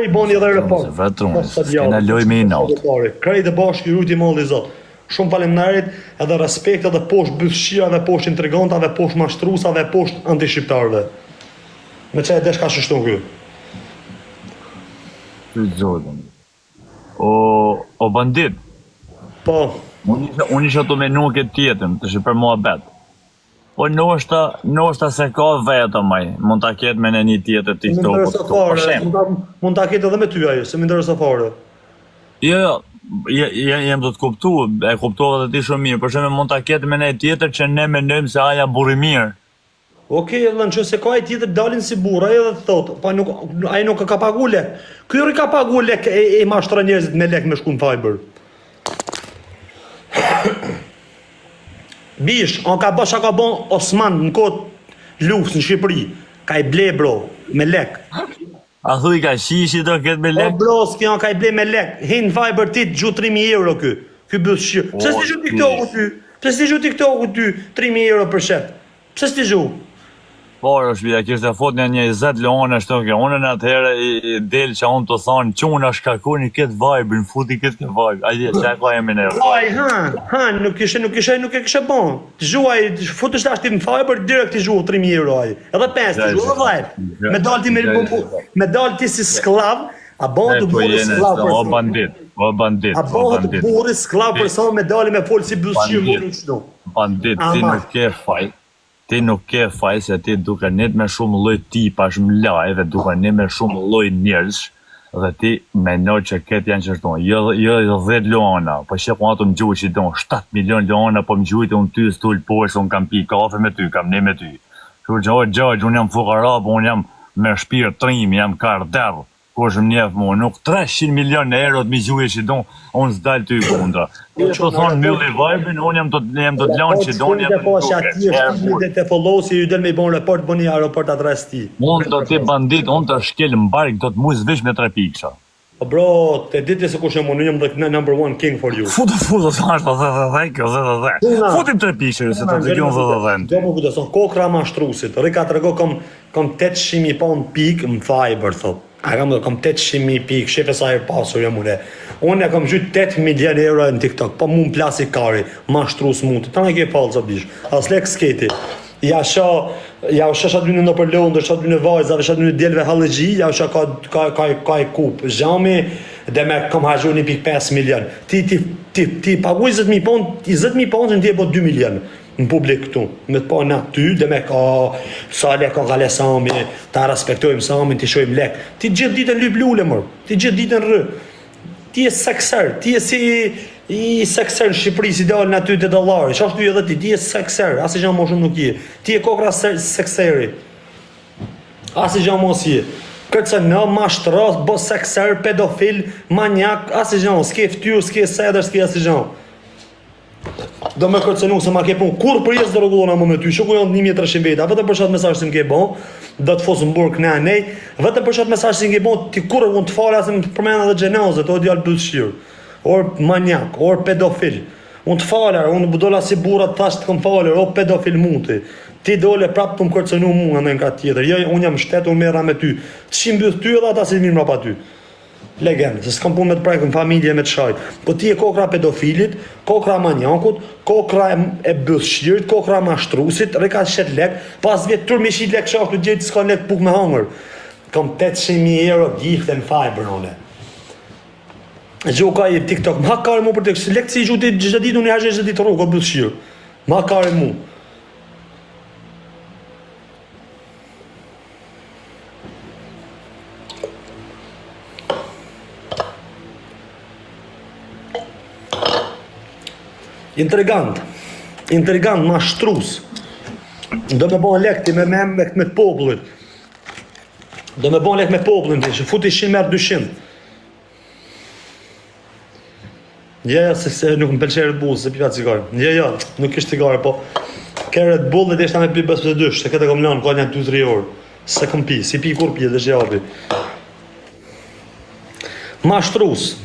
I boni edhe report. Vetëm, s'kena loj me i natë. Krejt e bashkë i rujti molli zot. Shumë faleminderit, edhe respekt edhe poshtë buzëqirave, poshtë intrigantave, poshtë mashtrusave, poshtë antishqiptarëve. Me që e desh ka shështu kjo? Ty zotën. O bandit. Po. Unë isha të menu këtë tjetën, të shi për mua betë. Po nështë se ka vetë, maj. Mund të ketë me në një tjetër TikTok. Mund të ketë edhe me ty ajo, se më ndërës fare. Jo, jem të kuptu, e kuptova dhe ti shumë mirë, për shumë mund të ketë me në tjetër që ne menojmë se aja buri mirë. Okej, edhe në që se ka e tjetër dalin si burë, ajo dhe të thotë, pa ajo nuk ka pagu lek. Kyri ka pagu lek e mashtra njerëzit me lek me shku në Fiber. Bish, on ka bësha ka bon Osman në kotë luks në Shqipëri, ka i ble bro, me lek. A thuj ka shishi do këtë me lek? O bro, s'ki on ka i ble me lek, hinë Fiber ti të gju 3.000 euro ky bëth shqirë. Pse s'ti gju TikTok-u ty? Pse s'ti gju TikTok-u ty 3.000 euro për shep? Pse s'ti gju? Por, shpia, kështë e fot një 20 leone ashtë të unë në atëherë i del që unë të thonë, që unë është kakoni këtë vibe, në futi këtë vibe, ajde, që e ka jemi në vibe. Vaj, nuk e kishe bon. Të gjuaj, futu shtë ashtë ti më Fiber, direkt të gjuaj 3.000 euro aj. Edhe 5 të gjuaj, vibe. Me dalë ti si sklav, a bon të buri sklav për O bandit. A bon të buri sklav për sa me dalë me folë si bëzqirë më në Bandit, ti nuk ke faj. Ti nuk ke faj se ti duke net me shumë lloj tipash më laj dhe duke net me shumë lloj njerëz dhe ti menoj që këtë janë që shtonë. Jo 10 leona, po shep ato më gjuaj që don 7 milion leona, po më gjujtë unë ty stul poshtë, unë kam pi kafe me ty, kam ne me ty. Kështu që unë jam fukara, po unë jam me shpirt trim, jam karder. Ko është më njef mu, nuk 300 milion euro të mi gjuje që don, unë s'dal ty kundra. Ti të thonë mylli vajbin, unë jam të lanë që don, jam të duke. Dhe të follow si ju del me i bon report, bëni aeroport adres ti. Unë do ti bandit, unë të shkel mbark, do të mujë zvish me 3 piksha. Po bro, te diti se kush jam unë jam the number 1 king for you. Futu, futim 3 piksha, se të të gjonë dhe. Do më kujtë, son kokra mashtrusit, rika të rego kom 800.000 pound pik më Fiber, thot. A kam 800.000 pikë, shefe sa e pasur jam une. Unë e kam gjyt 8 milion euro në TikTok, po mu në plasi kari, mashtrus mund. Ta në ke falë zë bish, as lek sketi. Ja shë dy në për lëndër, shë dy në vajzave, shë dy në djelve halëgji, ja shë ka i kup. Zhami, dhe me kam haqru 1.5 milion. Ti pagu 20.000 pound, 20.000 pound që në ti e po 2 milion. Në publik këtu, me të po në ty, dhe me ka sa lek ka gale sami, ta respektojmë sami, ti shojmë lek. Ti gjithë ditën lyp lule, mërë, ti gjithë ditën rë. Ti e sekser, ti e si i sekser në Shqipëri, si dalë në ty të $, që ashtu i edhe ti e sekser, asë i gjanë mo shumë nuk je. Ti e kokra sekseri, asë i gjanë mo si je. Këtë se në mashtras, bo sekser, pedofil, manjak, asë i gjanë, s'ke ftyrë, s'ke seder, s'ke asë i gjanë. Do me kërcenu se ma ke pun kur për jesë do regullona më me ty, shuku janë 1.300 veta, vetëm për shatë mesazh si më ke bon, do të fosë më burë këne anej, vetëm për shatë mesazh si më ke bon, ti kur unë të fale asë më përmena dhe gjenazet, o djallë bëzshirë, or manjak, or pedofil, unë të fale, unë budola si burat thasht të këm fale, o pedofil muti, ti dole prapë të më kërcenu mu nga në nga tjetër, jo, unë jam shtetë, unë mera me ty, të shimbëth ty edhe ata si mirë mrapa ty. Legend, se s'kam punë me të prajkë në familje me të shajt. Po ti e kokra pedofilit, kokra manjakut, kokra e bëzshirit, kokra mashtrusit, reka shet lek, pas vjetë tërë me shit lek shashtu gjithë s'ka lek puk me hangër. Kam 800.000 euro gifte në Fiber, one. Gjo ka i TikTok, ma kare mu për TikTok, lek si i gjuti gjithë ditë, unë i haqe gjithë ditë rrugë, o bëzshirë. Ma kare mu. Intrigant, mashtrus. Do me bon lek ti me të popullit. Do me bon lek me popullin ti, që futi 100 merë 200. Ja, se nuk më pëlqej Red Bull, se pipa cigare. Ja, nuk ishtë cigare, po ke Red Bull dhe ishta me pi bës për dysh, se këtë kom lanë, ka një 2-3 orë. Se kom pi, si pi kur pi, dhe që japi. Mashtrues,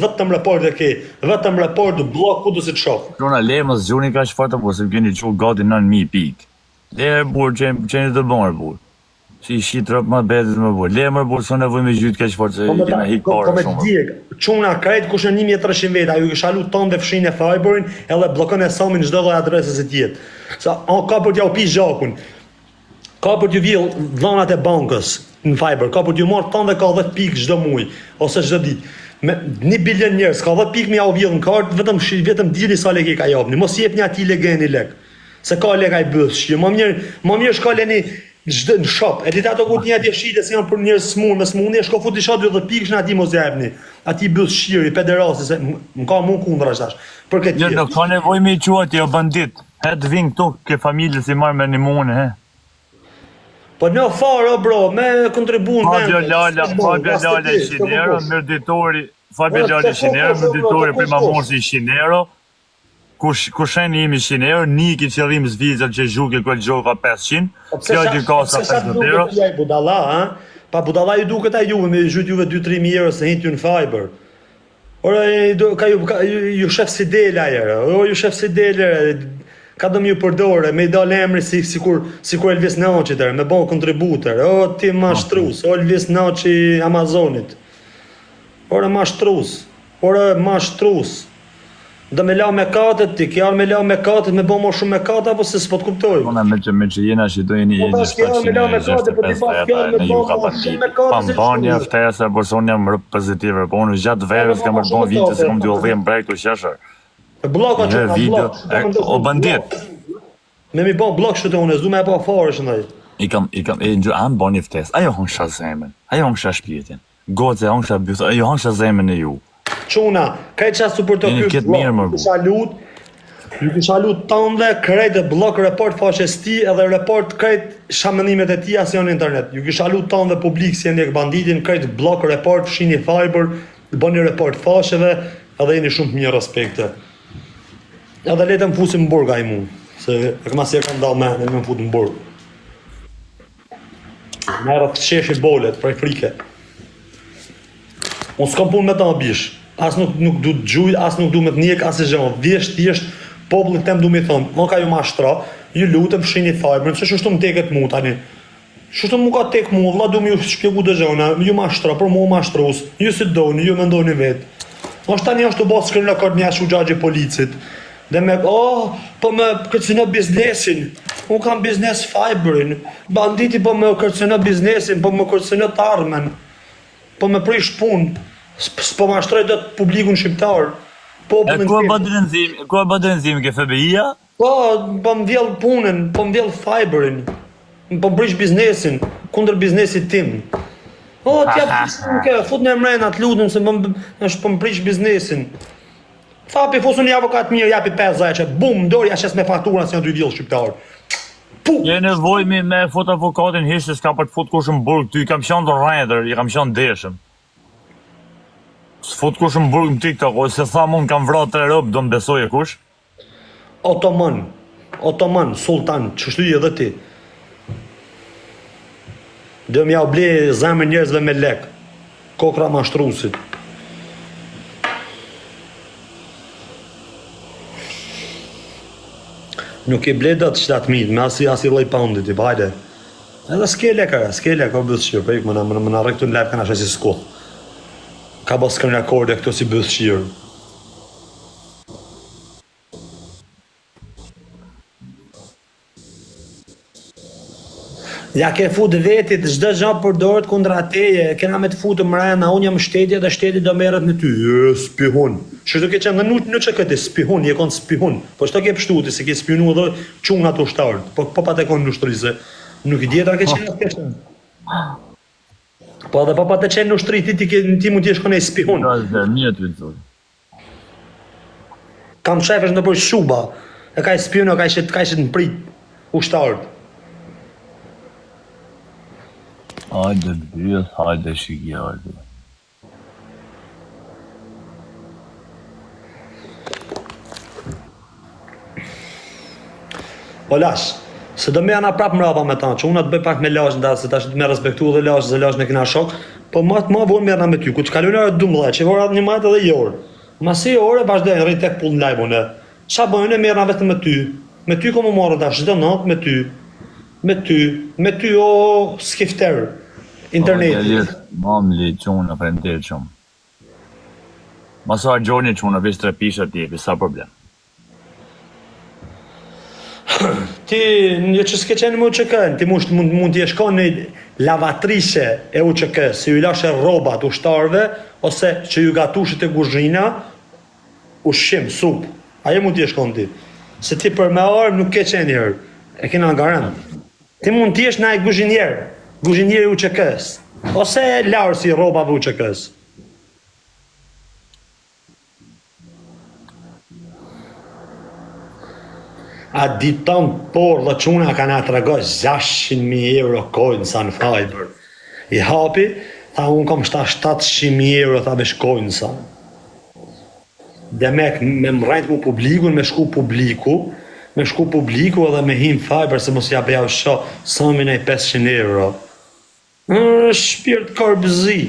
vetëm report e ke, vetëm report të blok ku do si të shoh. Jona le mos gjuni kaq fort apo se keni çu gati 9.000 pikë. Le burr qeni të bërë burr. Si shit rëp më betit më bu. Le më burë, s'o nevoj me gjytë keq fort se kena hik Po parë me shumë. djeg, çuna krejt kush në 1300 veta, ju kisha lu tonë dhe fshin e fiberin, edhe bllokon e samin çdo lloj adresës e tjetë. Sa ka për t'ja u pi zhakun. Ka për t'ju vjell dhonat e bankës në fiber, ka për t'ju marrë tonë dhe ka 10 pikë çdo muaj ose çdo ditë. Me 1 bilion njerëz, ka 10 pikë më ja u vjell në kartë, vetëm dili sa lekë ka japni. Mos jepni atij legeni lek. Se ka lek ai bësh. Më mirë shkoleni në shop. E ditë ato ku një atje shite se janë për njerëz smun, me smundje, shko futi shat 10 pikësh në atij mos jepni. Atij bësh shiri, pederasti se më ka mund kundra tash. Për këtë. Jo, nuk ka nevojë me i quat jo bandit. Het vin këtu ke familje si marrë me nimone, he. Po në fare bro, me kontribun Fabio Lala, Shinero, mirditori, Fabio Lala Shinero, mirditori për mamorsi Shinero. Kusheni jemi Shinero, Niki qëllim zvizër që zhuki kërë gjoka 500, kjo që ka sa 50 euro. Budalla, ha? Pa budalla ju duket a juve, me zhut juve 2-3.000 euro se hintë ju në fiber. Ora, ju shef si del ajer, ju shef si del, ka dëm ju përdore, me i dal emri sikur Elvis Naçi tërë, me bon kontributer, o ti mashtrus, o Elvis Naçi Amazonit. Ora mashtrus. Do me la me katët, ti kja me la me katët, me bo më shumë me katë, apo se s'po t'kuptoj? Ona me që jena që do jeni 165 në ju ka përti. Pambanja ftesa, por son jam rëp pozitive, po unë gjatë verës kam rëp bon vite, se kom t'ju dhjem brej këtu qeshër. Bloka që ka blok. O bandit. Me mi bon blok shtu të unë, zdu me e pa farë shëndaj. I kam, anë bani ftes, ajo hongsha zemen, ajo hongsha shpjetin. Goce, hongsha bjus, ajo hongsha zemen e ju. Quna, krejt qa super të Jeni këtë mirë më bu. Ju kisha lut tanë dhe krejt e blok report faqes ti edhe report krejt shamënimet e tia si janë internet. Ju kisha lut tanë dhe publik si janë banditin, krejt blok report, fshini fiber, bëni report faqeve edhe jeni shumë të mirë respekte. Edhe letëm fusim në burg a i mu, se e këma si e kam dal me më fut në burg. Merë të qeshi bolet, prej frike. Unë s'kam pun me ta bish. As nuk du të gjuj, as nuk du me të njek, as e zhëmë. Thjesht, popullin tem du me thonë, më ka ju mashtra, ju lutem fshini fiberin, se shështu më teket mu tani. Shështu më ka tek mu, vla du me ju shpjegu dë zhëna, ju mashtra, për mu mashtrus, ju si doni, ju me ndoni vetë. Është tani është të basë shkërën në kërë një ashu gjagje policit. Dhe me, po me kërcënë biznesin, unë kam biznes fiberin, banditi po me kërcënë biznesin, po me kërcënë të armen, po me prish pun, s'po mashtroj do të publikun shqiptar. Ku e bë drenzim ke FBI-a? Po më vjell punën, po më vjell fiberin, po më prish biznesin, kundër biznesit tim. T'ja përshën ke, fut në emrena të lutëm se po më prish biznesin. Thapi, fosun një avokat mirë, japi 5 zajqe, bum, ndori ashes me faktura se janë 2 vjell shqiptar. Je nevoj me fut avokatin hishtë s'ka për të fut kush në burg, ty kam qanë të rrejder, i kam qanë deshëm. S'fut kush në burg në TikTok, ose tha mund kam vrat 3 rëbë, do më besoj e kush? Otoman, sultan, qështu i edhe ti. Dhe m'ja u ble zemër njerëzve me lek, kokra mashtrusit. Nuk i ble do të 7.000, me asi loj poundit, i bajde. Edhe s'ke lekara, o bëth shqirë, për ikë më në rektu në lep kanë ashe si s'ko. Ka bas kërë rekorde këto si bëth shqirë. Ja ke fut vetit, çdo gjë përdoret kundra teje, kena me të futë mrena, unë jam shteti dhe shteti do merret me ty. Spihun. Çdo ke qenë në çka këtë spihun, je kon spihun. Po çto ke pshtuti se ke spionu edhe çunga të ushtarët. Po pa të kon në ushtri se nuk i dieta ke qenë atë. Po edhe pa të qenë në ushtri ti mund të jesh kon ai spihun. Mirë të thotë. Kam shefesh në për shuba. E ka spionu, ka ishte në prit ushtarët. Hajde bëjës, hajde shikja, hajde. O lash, se do me janë prap mrapa me ta, që unë atë bëj pak me lash, nda se tash me respektu dhe lash, se lash në kina shok, po ma vonë me janë me ty, ku të kalun e 12, që vorat një majtë edhe i orë. Ma si orë, bashkëdojnë, rrit tek pull në lajbune. Qa bëjnë e me janë vetëm me ty ko më marrë tash, çdo natë me ty. Me ty o skifter, interneti. Mamli çuna prender çum. Mos u gjoni çuna veç 3 pisha ti, sa problem. Ti një që s'ke qenë më UÇK-n, ti mund t'i shkon në lavatrishe e UÇK-s, si ju lashe rrobat ushtarëve, ose që ju gatushit e kuzhina, ushqim, sup. Ajo mund t'i shkon ti. Se ti për me orë nuk ke qenë njërë, e kena garant. Ti mund t'i në kuzhinjer UÇK-s, ose larë si rrobave UÇK-s. A diton por dhe quna ka nga të regoj 600.000 euro coin sa në Fiber. I hapi, tha unë kam 700.000 euro tha me shkojnë sa. Dhe me mrejt mu publikun, me shku publiku edhe me him Fiber se mos ja beja u sho samin e 500 euro. Shpirt karbëzi.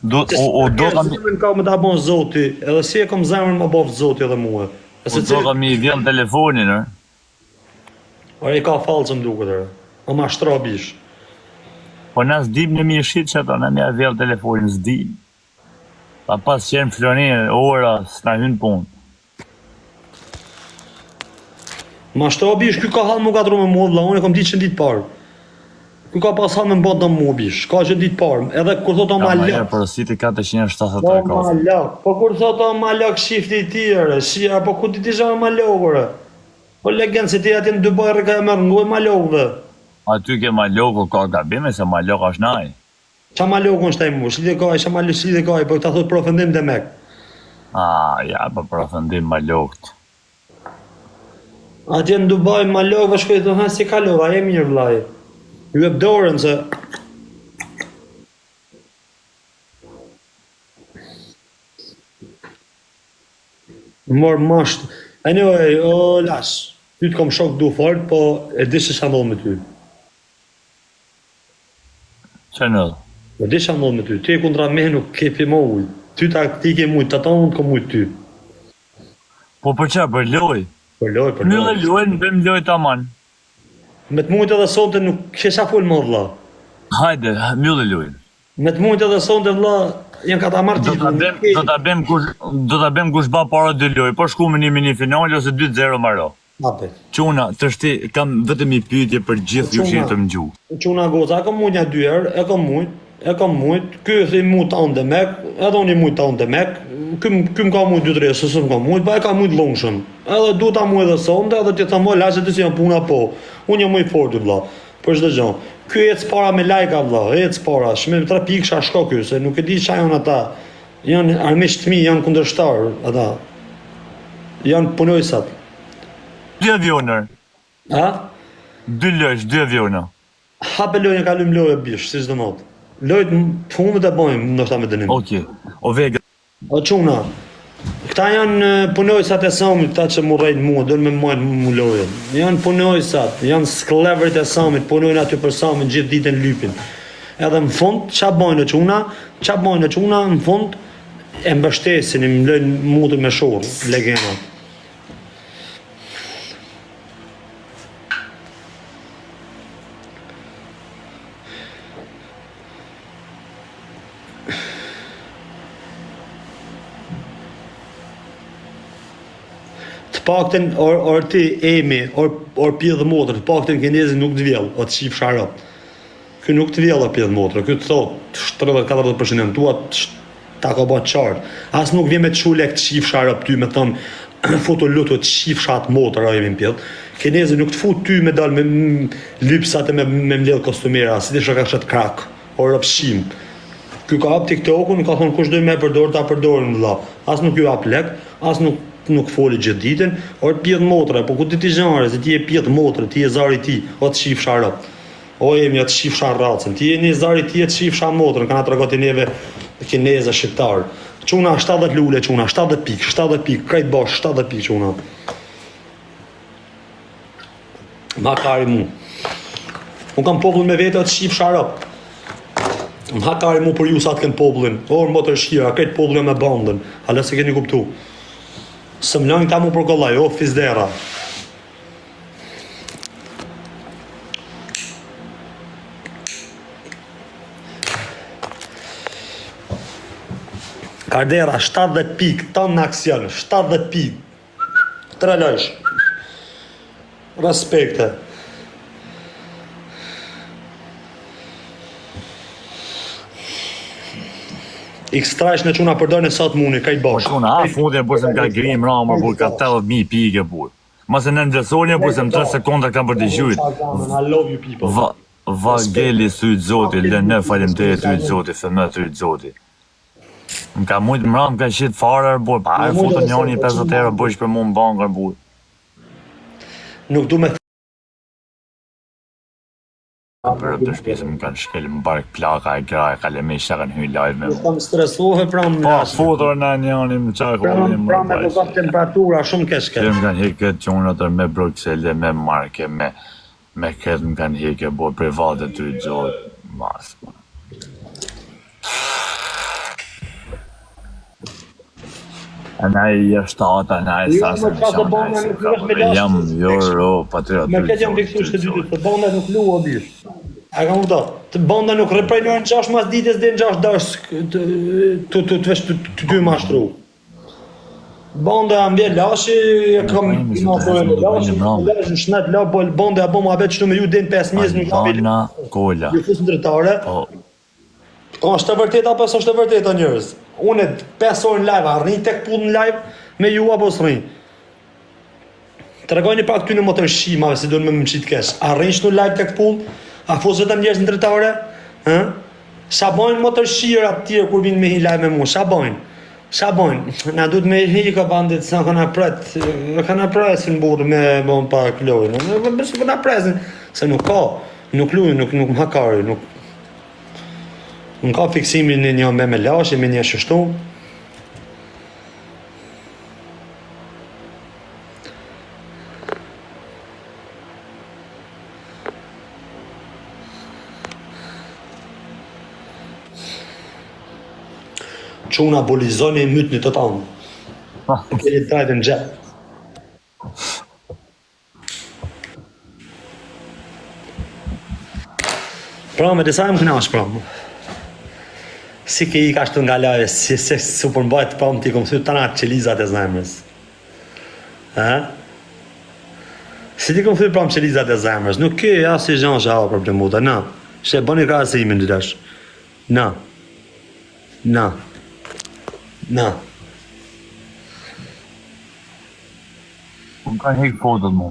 Do ka më ta bon zoti, edhe si e kom zemrën më bof zoti edhe mua. do kami vjen telefonin, ë? Ore I ka falcë më duket, o ma shtra bish. Po na s'dim në mi shit që ato, na mi a vjen telefonin, s'dim. Pa pas qenë flonin, ora, s'na hyn punë. Ma shtra bish, ky ka halë më ka dru me mua, vlla, unë e kom ditë që në ditë parë. Ky ka pas halë me mbat në mua bish, ka që në ditë parë, edhe kur thot o ma lak. Por si ti 470 Po ka. ma lak, po kur thot o ma lak shifti I tjere, po ku ti tisha ma lakore. Po legend se ti ati në Dubai rëka e mërë ngoj ma lakove. Aty ke maloko ka gabime se malok është naj. Qa ma lakon shtaj mu, shli dhe kaj, qa ma lësi dhe kaj, po këta thot profendim dhe mek. Ja, po profendim malokt. Atje në Dubai ma lakove shkoj të thënë si kalova, e mirë vlaj. Ju e dorën se... Morë masht... Anyway, las, ty të kom shok du fort, po e di se shanoll me ty. Që në? E di shanoll me ty, ti e kundra me nuk ke pi mo uj. Ty ti ke mujt, ta unë kom mujt ty. Po për qa, për loj? Për loj. Myllë loj, në bëm loj të aman. Me të mujt edhe sonte nuk kesha full më vlla. Hajde, myllë loj. Me të mujt edhe sonte vlla, janë ka ta marrë titullin. Do ta bëm kush ba para dy loj, po shku me një finale ose 2-0 maro. Ape. Quna, të shti, kam vetëm I pyetje për gjithë ju që të më gju. Quna goza, e kom mujt një dyher, e kom mujt, ky i mujt ta unë dhe mek, edhe unë I mujt ta unë dhe mek, ky më ka mujt 2-3, se së më ka mujt, ba e ka mujt longshëm. Edhe du ta mujt dhe sonde, edhe ti tha moj, lashe ti si janë puna po. Unë jam më I forti vlla. Për çdo gjë. Ky ec para me lajka vlla, ec para, shmim 3 piksha shko ky, se nuk e di çfarë janë ata. Janë armiqt të mi, janë kundërshtar ata. Janë punojsat. 2 avioner. A? 2 lojsh, 2 avioner. Hape lojën ka lym lojë bish, si çdo natë. Lojët të fundit e bojmë, ndoshta me dënim. Okej. O vega. O çuna. Këta janë punojsat e Samit, këta që mu rrejnë mua, dojnë me majtë mu lojën. Janë punojsat, janë skleverit e Samit, punojnë aty për Samit gjithë ditën lypin. Edhe në fund, qa bojnë e quna, në fund, e mbështesin, I më lojnë mutën me shorë, legendat. Të pakten, or ti emi, or pjedhë motrë, të pakten kinezi nuk të vjellë, o të qif sharap. Ky nuk të vjellë pjedhë motrë, ky të thot 30-40% tua ta ka ba qartë. As nuk vjen me të shulek të qif sharap ty me thonë foto lutu të qif shatë motrë a jemi pjedhë. Kinezi nuk të fut ty me dalë me lypsat e me mledhë kostumera, si të shaka shatë krak, o rëpshim. Ky ka hap TikTokun, ka thonë kush dojnë me përdorë, ta përdorën vëlla. As nuk ju hap lek, as nuk foli gjithë ditën, or pjedh motra, po ku ti zhare, se ti e pjedh motra, ti e zari ti, o të shif sharap. O jemi atë shif shar racën, ti e një zari ti e të shif shar motrën, kana të regoti neve kineza shqiptarë. Quna 70 lule, quna 70 pik, krejt bash 70 pik quna. Makari mu. Unë kam popullin me vete atë shif sharap. Më hakari mu për ju sa të kënë popullin, orë më të rëshkira, krejt popullin me bandën, hala se keni kuptu. Së më lëngë ta mu për kollaj, o fizdera. Kardera 70 pik, ton në aksion, 70 pik. 3 lojsh. Respekte. X-Trash në quna përdojnë e sot muni, ka i bosh. Quna, fundin burse më ka grim ramër, bur, ka 80.000 pike, bur. Mase në ndërësonje, burse më 3 sekonda kam për të gjyt. I love you people. Vageli thyt zoti, lënë falim të thyt zoti, fëmë thyt zoti. Më ka mujtë mram, ka qitë farër, bur, pa e futën njoni 50 euro, bëjsh për mu më bankër, bur. Nuk du me Për të shpjesë më kanë shkel më bark plaka e graj, ka le me isha kanë hyj live me mu. kam stresuhe pra më Pa, fotor në njani më qaj kohë pra me do temperatura shumë keshke. Më kanë hek këtë qonatër me Bruxelles, me marke, me këtë më kanë heke, bo private të i gjotë, mas. Ana i jashtat, ana i sasën jam joro, patriot. Me këtë jam fiksu shtë dytë, të banda nuk lu o bish. A ka kupto? Të banda nuk reprejnojnë 6 mas ditës dhe në 6 dash të vesh të ty mashtru. Banda jam bje lashi, kam në shnet la, banda ja bo ma bet qëtu me ju din 5 mjes nuk kam Albana Kola. ju fusë në drejtare. Është të vërtet apo s'është të vërtet o njërës? Unë 5 orë në live, a rrinj tek pull në live me ju apo s'rrinj? Të regojni pak ty në motër shimave si duhet me më qitë kesh. A rrinj shtu live tek pull? A fusë vetëm njerëz në drejtare? Sa bojnë motër shira të tjerë kur vinë me hi live me mu? Sa bojnë? Sa bojnë? Na duhet me hi ka bandit, sa kanë presin burë me bon pa klojnë. Bësë përna presin, se nuk ka, nuk lujnë, nuk më hakari, nuk ka fiksimin në një me lashe, me një shështu. Quna bolizoni mytë një të tanë. E keni trajtë në gjepë. Pra me disa e më knash, pra. Si ke i ka shtu nga lave, si se su përmbajt pra më t'i kom thy të natë qelizat e zemrës. Si ti kom thy pra më qelizat e zemrës, nuk ke asë i gjanë shava problemuta, na. Shë bëni krasimin dy dash. Na. Më kanë hek fotot mu.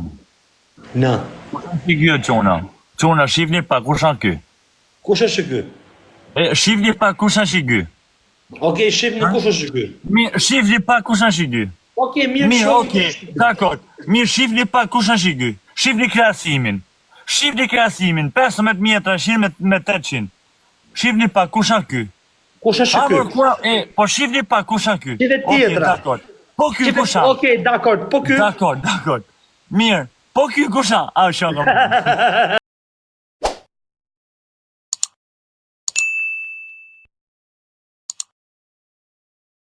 Na. Kushan që kjo qona? Qona, shifni pa kushan ky? Kush është ky? Shifni pa kushan që ky? Okej, shif në kush është ky? Mirë, shifni pa kushan që ky? Okej, mirë Mirë, shumë. okej, dakor. Mirë, shifni pa kushan që ky? Shifni krasimin. Shifni krasimin, 15 metra, 100 me 800. Shifni pa kushan ky? Kush është ky? Po shifni pa kushan ky? Shive tjetra. Dakor. Po ky kushan? Okej, dakor, po ky. Dakor. Mirë, po ky kushan? A, shaka.